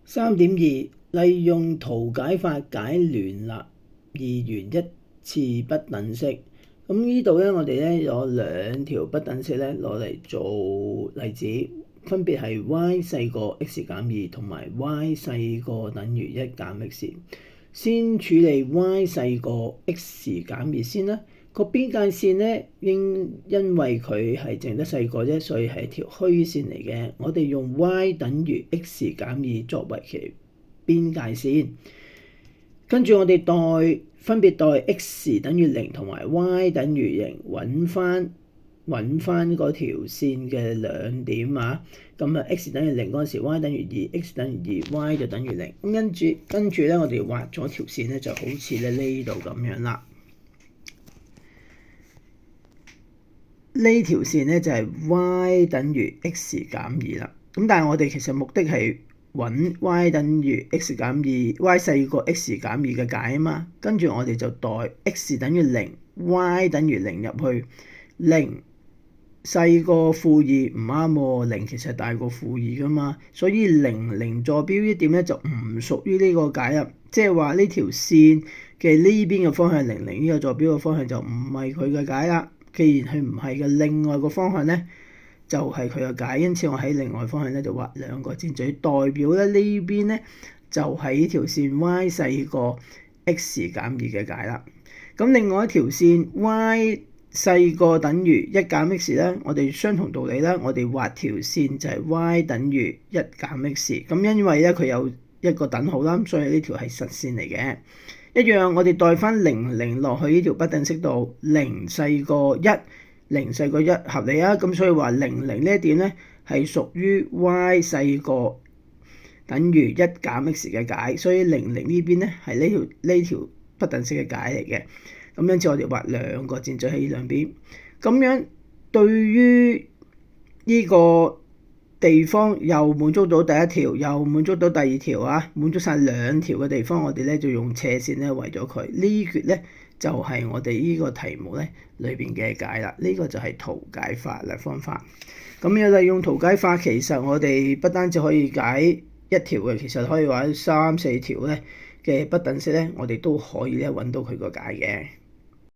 3.2 利用圖解法解聯立二元一次不等式。咁呢度咧，我哋咧有兩條不等式咧攞嚟做例子，分別係 y 細過 x 減2同埋 y 細過等於1減 x。先處理 y 細過 x 減2先啦。個邊界線咧因為佢係淨得細個啫，所以係一條虛線嚟嘅。我哋用 y 等於 x 減2作為其邊界線，跟住我哋分別代 x 等於0同埋 y 等於0，揾翻嗰條線嘅兩點啊。咁啊 x 等於0嗰陣時 y 等於2 ，x 等於2 y 就等於0。咁跟住咧，我哋畫咗條線咧，就好似咧呢度咁樣啦。呢條線咧就係 y 等於 x 減2啦。咁但係我哋其實目的係揾 y 等於 x 減2 y 細過 x 減2嘅解啊嘛。跟住我哋就代 x 等於0 y 等於0入去，0細過負2唔啱喎，0其實大過負2噶嘛，所以0坐標呢點咧就唔屬於呢個解啦。即係話呢條線嘅呢邊嘅方向0，呢個坐標嘅方向就唔係佢嘅解啦。既然佢唔係嘅，另外個方向咧就係佢嘅解，因此我喺另外方向咧就畫兩個箭嘴，代表咧呢邊咧就係呢條線 y 細過 x 減2嘅解啦。咁另外一條線 y 細過等於1減 x 咧，我哋相同道理啦，我哋畫條線就係 y 等於1減 x。咁因為咧佢有一個等號啦，所以呢條係實線嚟嘅。一樣，我哋代翻0落去呢條不等式度，0細過1，0細過1合理啊。咁所以話0呢一點咧係屬於 y 細過等於1減 x 嘅解，所以0呢邊咧係呢條不等式嘅解嚟嘅。咁因此我哋畫兩個箭嘴喺呢兩邊，咁樣對於呢個地方又滿足到第一條，又滿足到第二條啊，滿足晒兩條嘅地方，我哋咧就用斜線咧圍咗佢。呢橛咧就係我哋呢個題目咧裏邊嘅解啦。呢個就係圖解法嘅方法。咁樣利用圖解法，其實我哋不單止可以解一條嘅，其實可以話3、4條咧嘅不等式咧，我哋都可以咧揾到佢個解嘅。